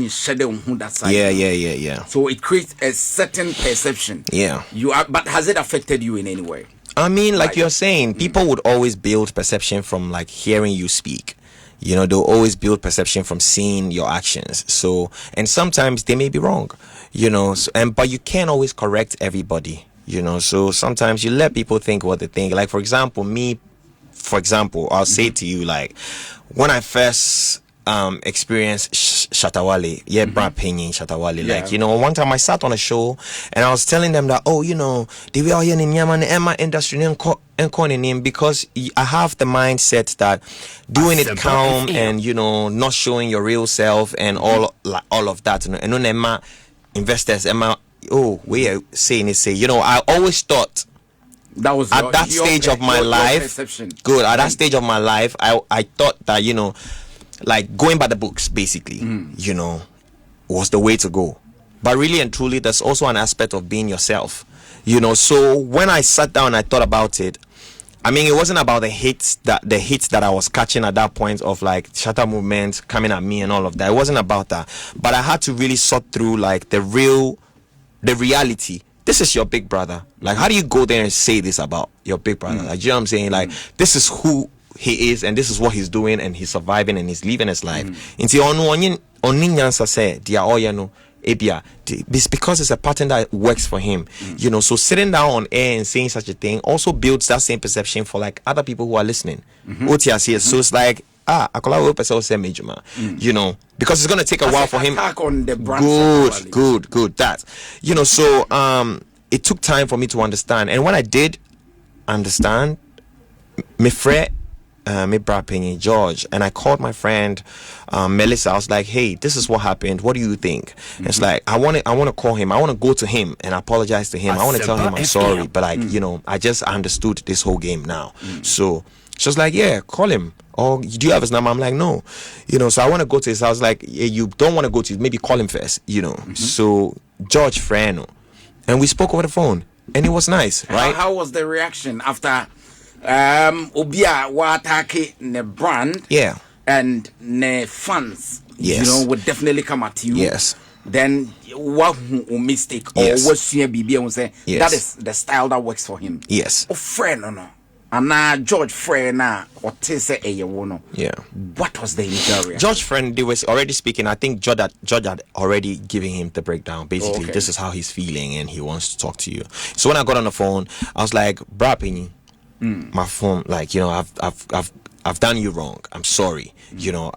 when you shadow who that side. Yeah. So it creates a certain perception. Yeah. But has it affected you in any way? I mean, like you're saying, people would always build perception from like hearing you speak. You know, they'll always build perception from seeing your actions. So, and sometimes they may be wrong, you know, but you can't always correct everybody, you know. So sometimes you let people think what they think. Like, for example, I'll say to you, like, when I first experienced Shatta wale, Shatta wale. Like, you know, one time I sat on a show and I was telling them that, oh, you know, the way I in Yaman Emma industry and calling him, because I have the mindset that doing it calm and, you know, not showing your real self and all of that, and then Emma investors Emma, oh, we are saying it, say, you know, I always thought that was at that stage of my life, good at that stage of my life, I thought that, you know, like going by the books, basically, you know, was the way to go. But really and truly, there's also an aspect of being yourself, you know. So when I sat down and I thought about it, I mean, it wasn't about the hits that I was catching at that point of like Shatta movement coming at me and all of that. It wasn't about that. But I had to really sort through like the reality. This is your big brother. Like, how do you go there and say this about your big brother? Like, you know what I'm saying? Like, this is who he is and this is what he's doing and he's surviving and he's living his life. It's because it's a pattern that works for him, you know. So sitting down on air and saying such a thing also builds that same perception for like other people who are listening. So it's like, you know, because it's gonna take a while for him. On the Good. That, you know. So it took time for me to understand, and when I did understand, my friend, George, and I called my friend Melissa. I was like, hey, this is what happened, what do you think? It's like, I want to call him, I want to go to him and apologize to him. I want to tell him I'm sorry, but like, you know, I just understood this whole game now. So she was like, yeah, call him. Or do you have his number? I'm like, no, you know. So I want to go to his house. Like, yeah, you don't want to go to his, maybe call him first, you know. So George Freno, and we spoke over the phone and it was nice, right? How was the reaction after Obia wa attack ne brand, and ne fans, you know, would definitely come at you. Then what mistake or what's your BB and say that is the style that works for him. Oh, friend, no. And now George friend what say what was the initial reaction? George friend, they was already speaking. I think George had already given him the breakdown. Basically, this is how he's feeling and he wants to talk to you. So when I got on the phone, I was like, Bra Penny, my phone, like, you know, I've done you wrong. I'm sorry. You know,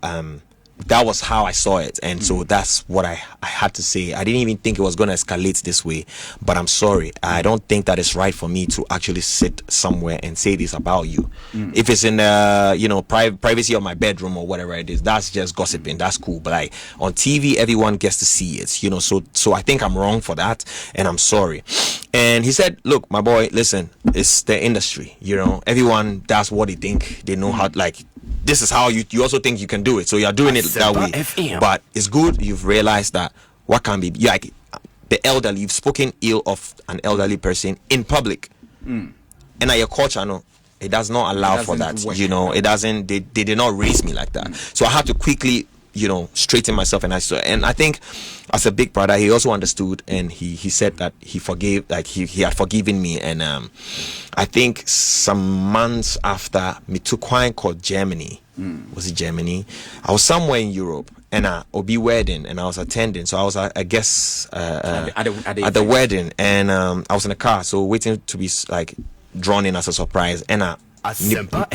that was how I saw it, and so that's what I had to say. I didn't even think it was going to escalate this way, but I'm sorry. I don't think that it's right for me to actually sit somewhere and say this about you. If it's in you know, privacy of my bedroom or whatever it is, that's just gossiping. That's cool, but like on TV, everyone gets to see it, you know. So I think I'm wrong for that, and I'm sorry. And he said, look, my boy, listen, it's the industry, you know. Everyone does what they think they know how, like, this is how you also think you can do it, so you're doing it that way. But it's good you've realized that what can be like the elderly, you've spoken ill of an elderly person in public, and at your culture, no, it does not allow for that. You know, it doesn't. They did not raise me like that, so I had to quickly, you know, straighten myself. And I think as a big brother, he also understood, and he said that he forgave, like he had forgiven me. And I think some months after, me took wine called Germany. Was it Germany? I was somewhere in Europe, and I'll be wedding, and I was attending. So I was, I guess, at the wedding, and I was in a car, so waiting to be like drawn in as a surprise. And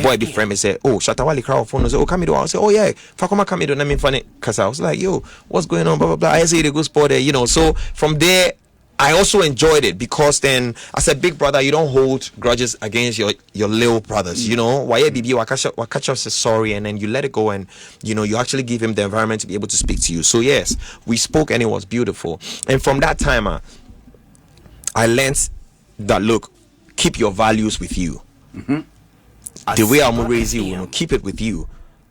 boy be friend me say, oh, Shatta wale crowd phone. I say, oh, Camidoh. I say, oh yeah, Fakoma Camidoh. I mean, funny, cause I was like, yo, what's going on? Blah blah blah. I say the good sport there, you know. So from there, I also enjoyed it, because then as a big brother, you don't hold grudges against your little brothers, you know. Why BB Wakacha says sorry, and then you let it go, and you know, you actually give him the environment to be able to speak to you. So yes, we spoke and it was beautiful. And from that time, I learned that, look, keep your values with you. The way I'm raised you, know, keep it with you.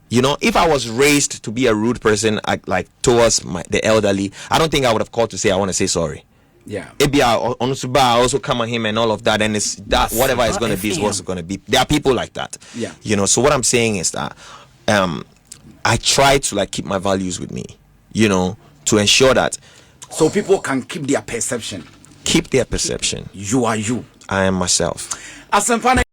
You know, if I was raised to be a rude person, like towards the elderly, I don't think I would have called to say I want to say sorry. Maybe I also come at him and all of that, and it's that whatever it's going to be is what's going to be. There are people like that. You know, so what I'm saying is that I try to like keep my values with me, you know, to ensure that so people can keep their perception. Keep their perception. You are you. I am myself.